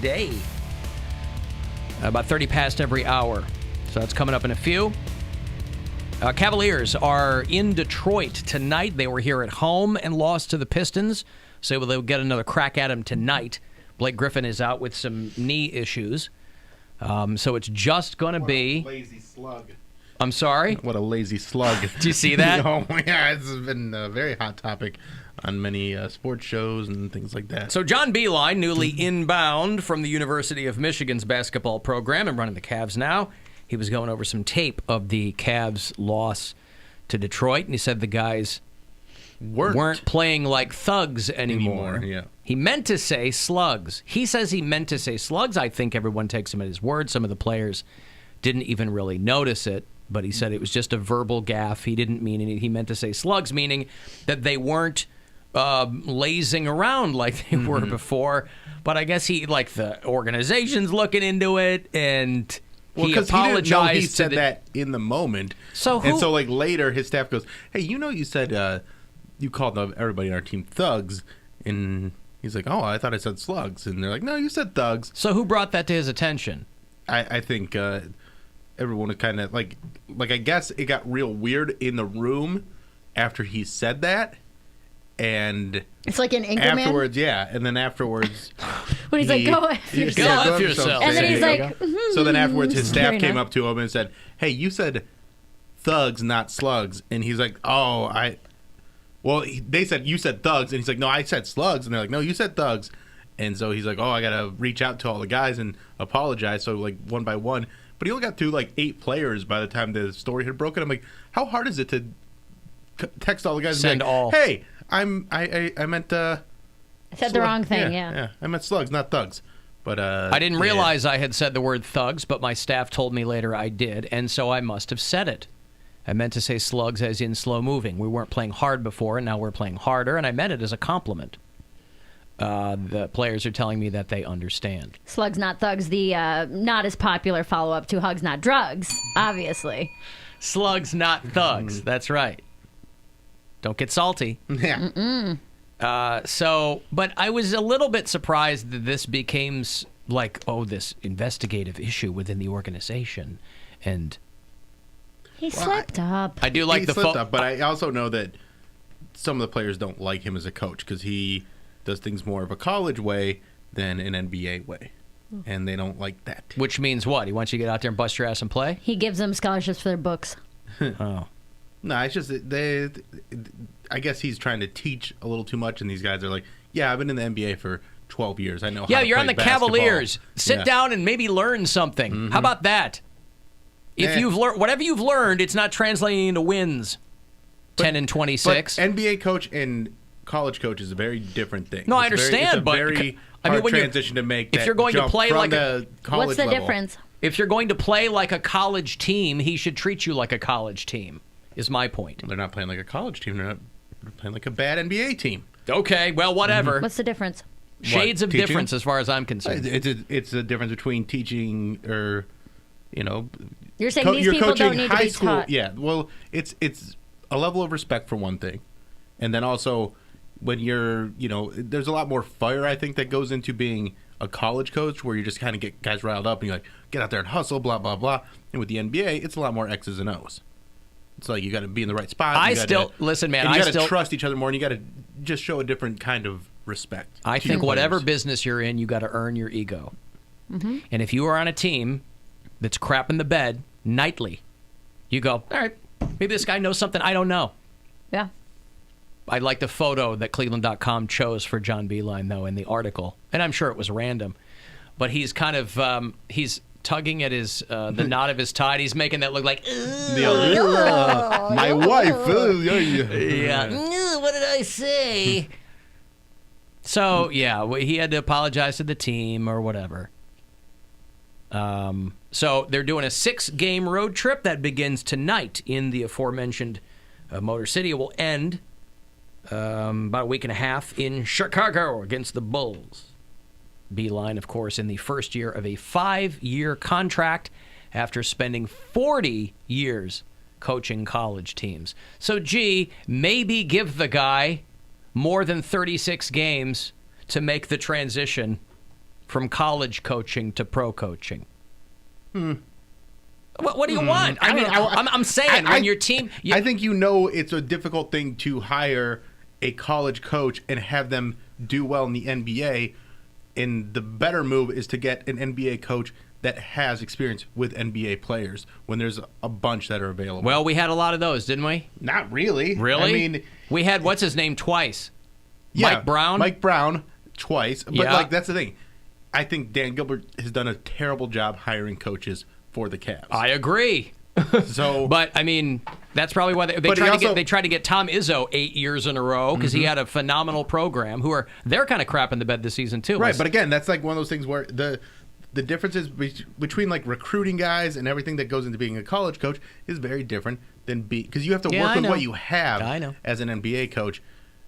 day. About 30 past every hour. So that's coming up in a few. Cavaliers are in Detroit tonight. They were here at home and lost to the Pistons. So they'll get another crack at them tonight. Blake Griffin is out with some knee issues. So it's just going to be... lazy slug. I'm sorry? What a lazy slug. Did you see that? Oh, yeah, it's been a very hot topic on many sports shows and things like that. So John Beilein, newly inbound from the University of Michigan's basketball program and running the Cavs now, he was going over some tape of the Cavs' loss to Detroit, and he said the guys weren't playing like thugs anymore. Yeah. He meant to say slugs. He says he meant to say slugs. I think everyone takes him at his word. Some of the players didn't even really notice it, but he said it was just a verbal gaffe. He didn't mean it. He meant to say slugs, meaning that they weren't lazing around like they were before. But I guess the organization's looking into it, and... he apologized. He said that in the moment. So later his staff goes, "Hey, you said you called everybody on our team thugs," and he's like, "Oh, I thought I said slugs," and they're like, "No, you said thugs." So who brought that to his attention? I think everyone was kind of like I guess it got real weird in the room after he said that. And it's like an Anchorman. Afterwards, yeah. And then afterwards... when he's like, go F yourself. And then he's like... So then afterwards, his staff came up to him and said, "Hey, you said thugs, not slugs." And he's like, they said, "You said thugs." And he's like, "No, I said slugs." And they're like, "No, you said thugs." And so he's like, "Oh, I got to reach out to all the guys and apologize." So one by one. But he only got through 8 players by the time the story had broken. I'm like, how hard is it to text all the guys and be like, all. "Hey, I meant I said the wrong thing, yeah. I meant slugs, not thugs." But I didn't realize I had said the word thugs, but my staff told me later I did, and so I must have said it. I meant to say slugs as in slow moving. We weren't playing hard before, and now we're playing harder, and I meant it as a compliment. The players are telling me that they understand. Slugs, not thugs, the not as popular follow-up to hugs, not drugs, obviously. Slugs, not thugs. That's right. Don't get salty. Yeah. But I was a little bit surprised that this became this investigative issue within the organization. And he slipped up. I do like he slipped up, but I also know that some of the players don't like him as a coach because he does things more of a college way than an NBA way. And they don't like that. Which means what? He wants you to get out there and bust your ass and play? He gives them scholarships for their books. Oh. No, it's just I guess he's trying to teach a little too much, and these guys are like, "Yeah, I've been in the NBA for 12 years. I know how to you're play on the basketball." Cavaliers. Sit down and maybe learn something. Mm-hmm. How about that? If you've learned whatever you've learned, it's not translating into wins. 10 and 26. But NBA coach and college coach is a very different thing. No, I understand, but it's a very hard transition to make. If you're going to play like a college what's the level. difference? If you're going to play like a college team, he should treat you like a college team. Is my point. They're not playing like a college team. They're playing like a bad NBA team. Okay, well, whatever. What's the difference? Shades of difference as far as I'm concerned. It's a difference between teaching or, You're saying these people don't need to be taught. Yeah, well, it's a level of respect for one thing. And then also when you're, there's a lot more fire, I think, that goes into being a college coach where you just kind of get guys riled up and you're like, get out there and hustle, blah, blah, blah. And with the NBA, it's a lot more X's and O's. It's like you got to be in the right spot. Listen, man. And you got to trust each other more, and you got to just show a different kind of respect. I think whatever business you're in, you got to earn your ego. Mm-hmm. And if you are on a team that's crapping the bed nightly, you go, all right, maybe this guy knows something I don't know. Yeah. I like the photo that Cleveland.com chose for John Beilein, though, in the article, and I'm sure it was random, but he's kind of he's tugging at his the knot of his tie. He's making that look like my wife. Yeah. What did I say? So he had to apologize to the team or whatever. So they're doing a 6-game road trip that begins tonight in the aforementioned Motor City. It will end about a week and a half in Chicago against the Bulls. Beilein, of course, in the first year of a 5-year contract after spending 40 years coaching college teams. So, maybe give the guy more than 36 games to make the transition from college coaching to pro coaching? What do you want? I mean, I'm saying when your team... I think it's a difficult thing to hire a college coach and have them do well in the NBA, and the better move is to get an NBA coach that has experience with NBA players when there's a bunch that are available. Well, we had a lot of those, didn't we? Not really. Really? I mean... We had, what's his name, twice? Yeah, Mike Brown? Mike Brown, twice. But, Yeah. that's the thing. I think Dan Gilbert has done a terrible job hiring coaches for the Cavs. I agree. So, But, I mean, that's probably why they tried to get Tom Izzo 8 years in a row because he had a phenomenal program they're kind of crap in the bed this season, too. right, but again, that's like one of those things where the differences between like recruiting guys and everything that goes into being a college coach is very different than because you have to work with what you have as an NBA coach.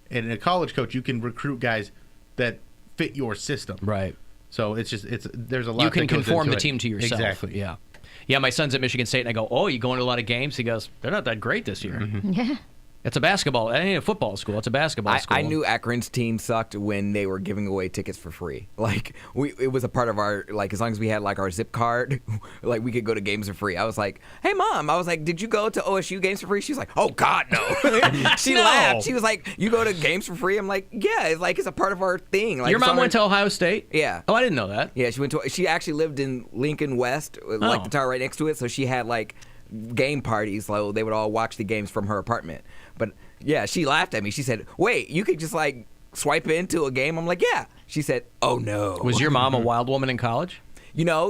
And a college coach, you can recruit guys that fit your system. Right. So there's a lot. You can that goes conform into the it. team to yourself. Exactly. Yeah. Yeah, my son's at Michigan State, and I go, "Oh, you going to a lot of games?" He goes, "They're not that great this year." Yeah. It's a basketball. It ain't a football school. It's a basketball school. I knew Akron's team sucked when they were giving away tickets for free. Like it was a part of our as long as we had like our zip card, like we could go to games for free. I was like, "Hey, Mom," I was like, "Did you go to OSU games for free?" She was like, "Oh God, no." She laughed. She was like, "You go to games for free?" I'm like, "Yeah, it's a part of our thing." Like, your mom went to Ohio State? Yeah. Oh, I didn't know that. Yeah, she actually lived in Lincoln West, like the tower right next to it. So she had like game parties. So they would all watch the games from her apartment. But yeah, she laughed at me. She said, "Wait, you could just like swipe into a game?" I'm like, "Yeah." She said, "Oh no." Was your mom a wild woman in college?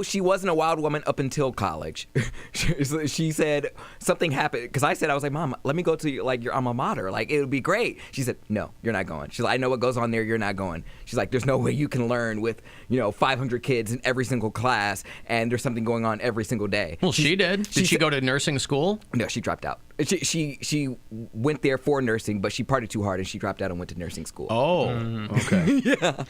She wasn't a wild woman up until college. She said something happened because I was like, "Mom, let me go to your alma mater. Like it would be great." She said, "No, you're not going." She's like, "I know what goes on there. You're not going." She's like, "There's no way you can learn with 500 kids in every single class, and there's something going on every single day." Well, she did. Did she go to nursing school? No, she dropped out. She went there for nursing, but she partied too hard and she dropped out and went to nursing school. Oh, okay. Yeah.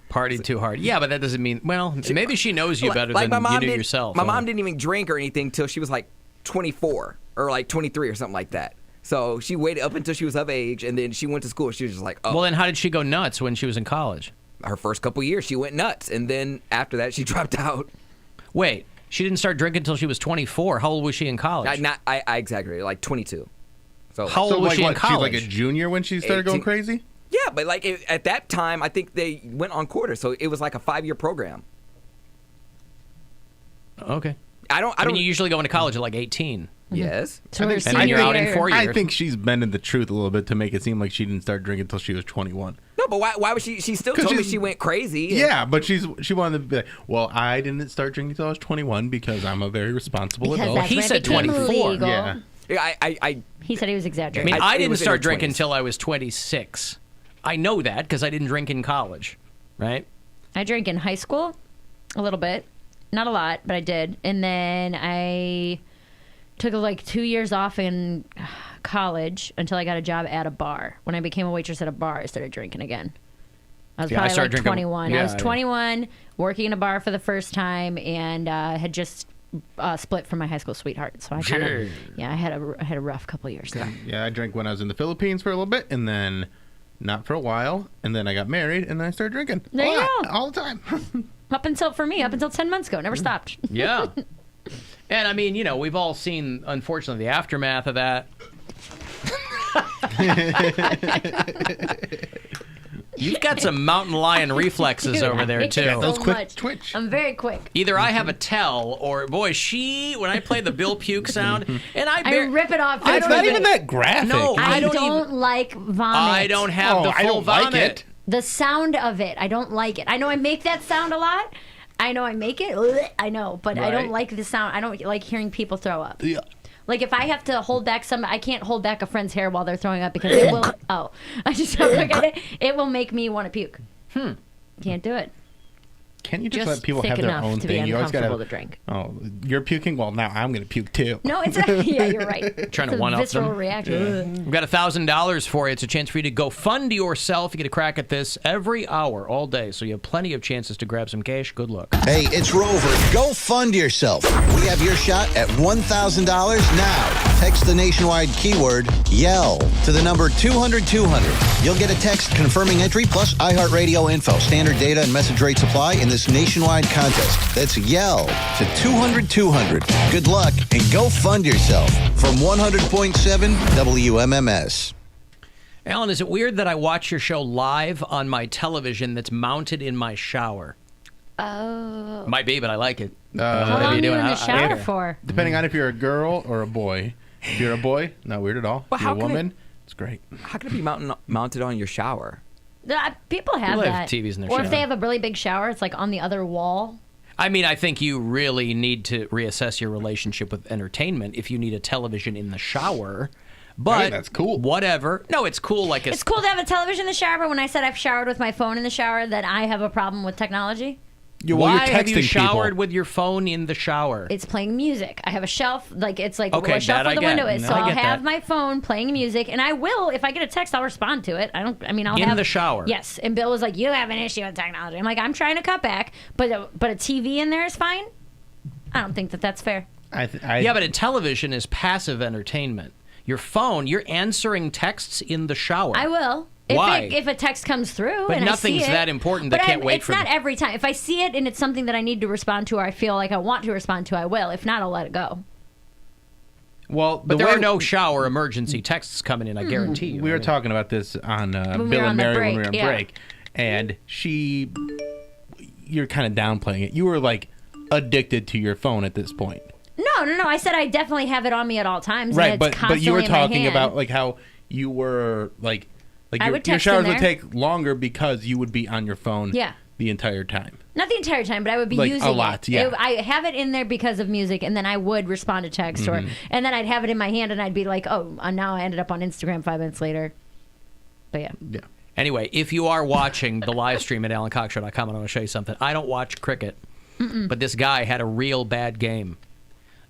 Partied too hard. Yeah, but that doesn't mean... Well, maybe she knows you better than you knew yourself. My mom didn't even drink or anything till she was like 24 or like 23 or something like that. So she waited up until she was of age, and then she went to school. And she was just like, "Oh." Well, then how did she go nuts when she was in college? Her first couple years, she went nuts, and then after that, she dropped out. Wait, she didn't start drinking until she was 24. How old was she in college? I exaggerated, like 22. So how old was she in college? She's like a junior when she started going crazy? Yeah, but like at that time, I think they went on quarter, so it was like a 5-year program. Okay. I mean, you usually go into college at like 18. Yes. So and you're out in 4 years. I think she's bending the truth a little bit to make it seem like she didn't start drinking until she was 21. No, but why was she still told me she went crazy. Yeah, but she wanted to be like, "Well, I didn't start drinking until I was 21 because I'm a very responsible adult." That's He when it said became 24. illegal. Yeah. He said he was exaggerating. I mean, I it didn't was in start her drinking 20s. until I was 26. I know that because I didn't drink in college, right? I drank in high school a little bit. Not a lot, but I did. And then I took like 2 years off in college until I got a job at a bar. When I became a waitress at a bar, I started drinking again. I was probably like 21. I was 21, working in a bar for the first time, and had just split from my high school sweetheart. So I kind of, I had a rough couple of years there. Yeah, I drank when I was in the Philippines for a little bit, and then not for a while, and then I got married, and then I started drinking. There you go. All the time. Up until 10 months ago, never stopped. Yeah. And I mean, we've all seen, unfortunately, the aftermath of that. You've got some mountain lion reflexes over there, too. Those quick much. twitch. I'm very quick. Either I have a tell, or, boy, when I play the Bill Puke sound, and I rip it off. It's not even that graphic. No, I don't even like vomit. I don't have the full I don't vomit. like it. The sound of it, I don't like it. I know I make that sound a lot. I know I make it. I know, but I don't like the sound. I don't like hearing people throw up. Yeah. Like if I have to hold back I can't hold back a friend's hair while they're throwing up because it will. I just don't look at it. It will make me want to puke. Can't do it. Can't you just Just let people thick have their enough own to be thing? You always uncomfortable gotta. to drink. Oh, you're puking? Well, now I'm going to puke too. No, it's yeah, you're right. Trying It's to a one-up visceral them. reaction. We've got $1,000 for you. It's a chance for you to go fund yourself. You get a crack at this every hour, all day. So you have plenty of chances to grab some cash. Good luck. Hey, it's Rover. Go fund yourself. We have your shot at $1,000 now. Text the nationwide keyword YELL to the number 200-200. You'll get a text confirming entry plus iHeartRadio info. Standard data and message rate supply in this nationwide contest. That's yell to 200-200. Good luck and go fund yourself from 100.7 WMMS. Alan, is it weird that I watch your show live on my television that's mounted in my shower? Oh. Might be, but I like it. How long are you in the shower for? Depending on if you're a girl or a boy. If you're a boy, not weird at all. Well, if you're a how can woman, it's great. How can it be mounted on your shower? People have People that. have TVs in their or shower. if they have a really big shower, it's like on the other wall. I mean, I think you really need to reassess your relationship with entertainment if you need a television in the shower. But Hey, that's cool. Whatever. No, it's cool. Like It's cool to have a television in the shower, but when I said I've showered with my phone in the shower, that I have a problem with technology. Why you're have you texting showered people. with your phone in the shower? It's playing music. I have a shelf, it's like Okay, where a shelf that where I the get. window is. No, So I I'll get have that. my phone playing music, and I will, if I get a text, I'll respond to it. I'll In have the shower? Yes. And Bill was like, "You have an issue with technology." I'm like, "I'm trying to cut back, but a TV in there is fine." I don't think that's fair. Yeah, but a television is passive entertainment. Your phone, you're answering texts in the shower. I will. Why? If a text comes through, But and nothing's I see it, that important that but can't wait it's for not the- every time. If I see it and it's something that I need to respond to, or I feel like I want to respond to, I will. If not, I'll let it go. Well, But there are no shower emergency texts coming in, I guarantee you. We I were mean- talking about this on we Bill were on and the Mary when break, we were on yeah. break, and you're kind of downplaying it. You were like addicted to your phone at this point, No. I said I definitely have it on me at all times. right? And it's But you were constantly in my talking hand. about like how you were like I your would text showers in would there. take longer because you would be on your phone Yeah. the entire time. Not the entire time, but I would be Like, a using lot, it. yeah. I have it in there because of music, and then I would respond to text, Mm-hmm. and then I'd have it in my hand, and I'd be like, "Oh, now I ended up on Instagram 5 minutes later." But yeah. Yeah. Anyway, if you are watching the live stream at AlanCoxShow.com, I want to show you something. I don't watch cricket, but this guy had a real bad game.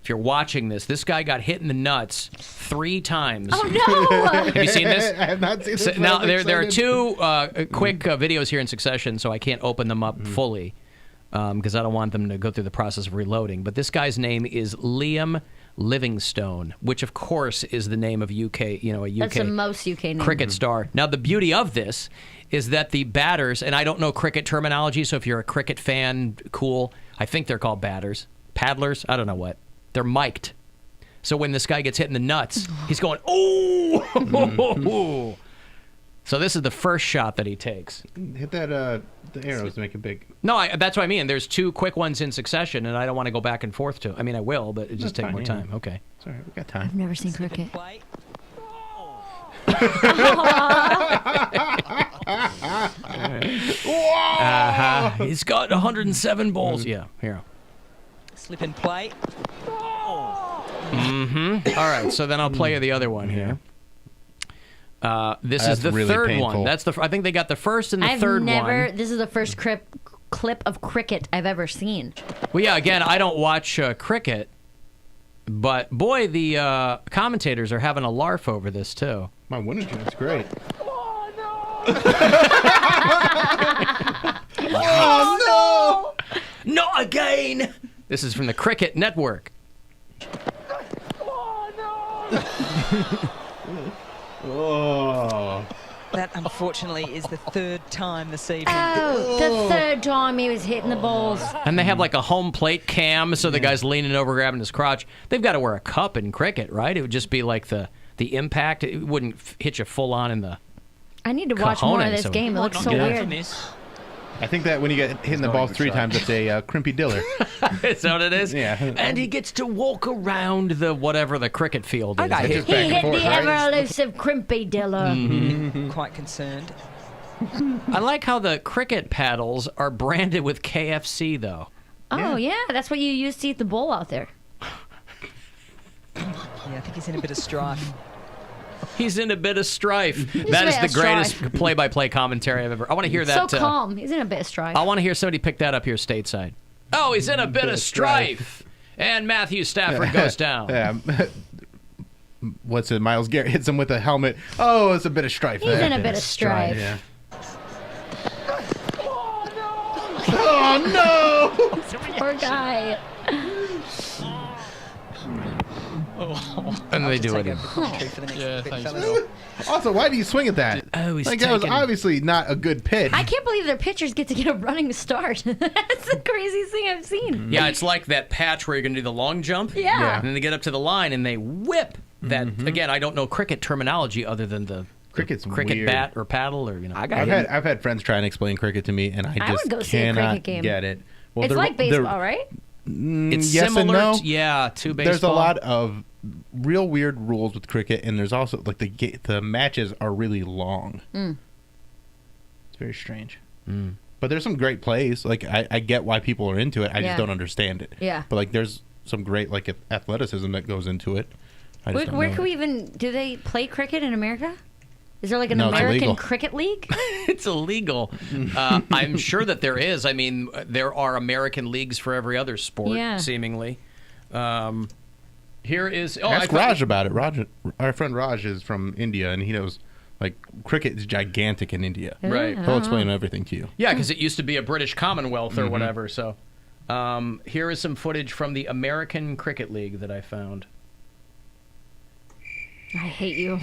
If you're watching this guy got hit in the nuts 3 times. Oh no! Have you seen this? I have not seen this. So, but now I'm there are excited. 2 quick videos here in succession, so I can't open them up fully because I don't want them to go through the process of reloading. But this guy's name is Liam Livingstone, which of course is the name of UK, a UK That's the most UK name. cricket star. Now the beauty of this is that the batters, and I don't know cricket terminology, so if you're a cricket fan, cool. I think they're called batters, paddlers. I don't know what. They're mic'd. So when this guy gets hit in the nuts, he's going, oh! So this is the first shot that he takes. Hit that the arrows to make it big. No, that's what I mean. There's 2 quick ones in succession, and I don't want to go back and forth to. I mean, I will, but it just take fine, more yeah. time. Okay. It's all right. We got time. I've never seen cricket. He's got 107 balls. Yeah, here. Slip and play. All right, so then I'll play you the other one here. This is That's the really third painful. one. That's I think they got the first and the I've third never. one. This is the first clip of cricket I've ever seen. Well, yeah. Again, I don't watch cricket, but boy, the commentators are having a larf over this too. My winning chance, great. Not again. This is from the Cricket Network. Oh. That, unfortunately, is the 3rd time this evening. Oh, the third time he was hitting the balls. And they have like a home plate cam, so the guy's leaning over, grabbing his crotch. They've got to wear a cup in cricket, right? It would just be like the impact. It wouldn't hit you full on in the. I need to watch more of Cojones, this so- game. It looks so Get out weird. from this. I think that when you get hit in the balls 3 times, it's a crimpy diller. Is that what it is? Yeah. And he gets to walk around the whatever the cricket field is. I got hit. Just He back and hit forth, the right? ever elusive Crimpy Diller. Quite concerned. I like how the cricket paddles are branded with KFC, though. Oh yeah, that's what you use to eat the bowl out there. Yeah, I think he's in a bit of strife. He's in a bit of strife. That in is a the bit of greatest strife. play-by-play commentary I've ever. I want to hear So that. calm. He's in a bit of strife. I want to hear somebody pick that up here stateside. Oh, he's in a bit of strife. And Matthew Stafford goes down. Yeah. What's it? Miles Garrett hits him with a helmet. Oh, it's a bit of strife. He's there. in a bit of strife. Yeah. Oh no! Poor guy. And they do it. Yeah, thanks, fellas. Also, why do you swing at that? Oh, he's like that was taking- obviously not a good pitch. I can't believe their pitchers get to get a running start. That's the craziest thing I've seen. Yeah, it's like that patch where you're going to do the long jump. Yeah. And then they get up to the line and they whip that. Again, I don't know cricket terminology other than the Cricket's cricket weird. bat or paddle or, I got I've had friends try and explain cricket to me, and I I just would go see a cannot cricket game. get it. Well, It's like baseball, right? It's yes and similar. no. To baseball. There's a lot of real weird rules with cricket, and there's also like the matches are really long. It's very strange. But there's some great plays. Like I get why people are into it. I Yeah. just don't understand it. Yeah. But like there's some great like athleticism that goes into it. I just don't Where know can it. we even... Do they play cricket in America? Is there like an No, it's American illegal. cricket league? It's illegal. I'm sure that there is. I mean, there are American leagues for every other sport, Yeah. seemingly. Here is... Ask Raj about it. Raj, our friend Raj is from India, and he knows like cricket is gigantic in India. Right. He'll explain everything to you. Yeah, because it used to be a British Commonwealth or whatever. So here is some footage from the American Cricket League that I found. I hate you.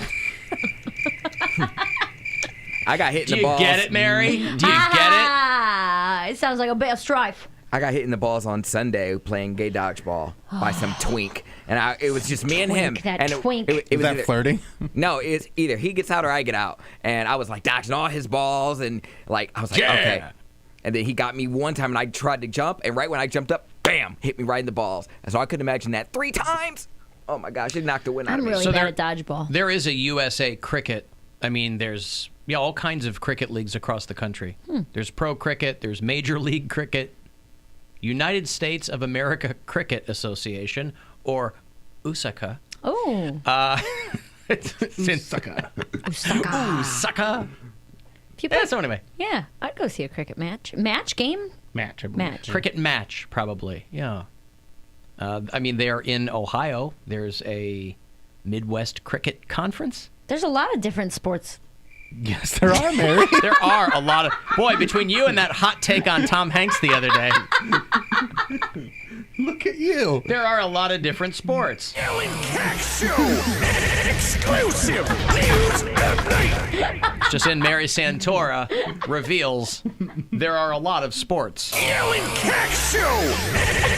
I got hit in Do the you balls. get it, Mary? Do you get it? Ah, it sounds like a bit of strife. I got hit in the balls on Sunday playing gay dodgeball by some twink, and it was just me and him. Twink, that and twink. It Is was that either- flirting? No, it's either he gets out or I get out, and I was like dodging all his balls, and like I was like, Yeah. okay. And then he got me one time, and I tried to jump, and right when I jumped up, bam, hit me right in the balls. And so I couldn't imagine that 3 times. Oh my gosh, it knocked the wind out I'm of me. really So bad at dodgeball. There is a USA Cricket. I mean, there's all kinds of cricket leagues across the country. There's pro cricket. There's Major League Cricket. United States of America Cricket Association, or USACA. Oh, Sucker. USACA. people. Yeah, so anyway, Yeah, I'd go see a cricket match. Match game? Match. I believe. Match. cricket match, probably. Yeah. I mean, they're in Ohio. There's a Midwest Cricket Conference. There's a lot of different sports. Yes, there are, Mary. There are a lot of... Boy, between you and that hot take on Tom Hanks the other day, Look at you. there are a lot of different sports. Alan Cox Show. Exclusive news update. It's just in Mary Santora reveals there are a lot of sports. Alan Cox Show.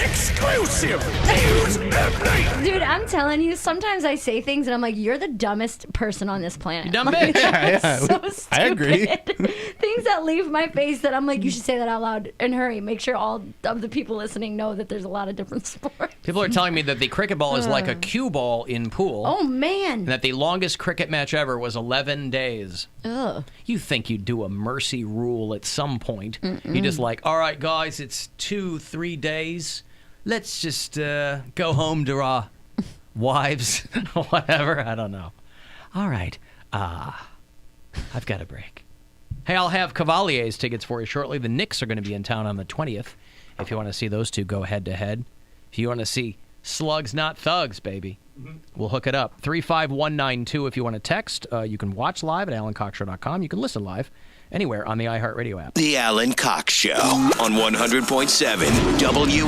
Exclusive news update. Dude, I'm telling you, sometimes I say things and I'm like, you're the dumbest person on this planet. You dumb bitch. Yeah, So stupid. I agree. Things that leave my face that I'm like, you should say that out loud and hurry. Make sure all of the people listening know that there's a lot of different sports. People are telling me that the cricket ball is like a cue ball in pool. Oh, man. And that the longest cricket match ever was 11 days. Ugh. You think you'd do a mercy rule at some point. You just like, all right, guys, it's 2-3 days. Let's just go home to our wives, whatever. I don't know. All right. I've got a break. Hey, I'll have Cavalier's tickets for you shortly. The Knicks are going to be in town on the 20th. If you want to see those two go head-to-head. If you want to see slugs, not thugs, baby, we'll hook it up. 35192 if you want to text. You can watch live at alancoxshow.com. You can listen live anywhere on the iHeartRadio app. The Alan Cox Show on 100.7 WMMS.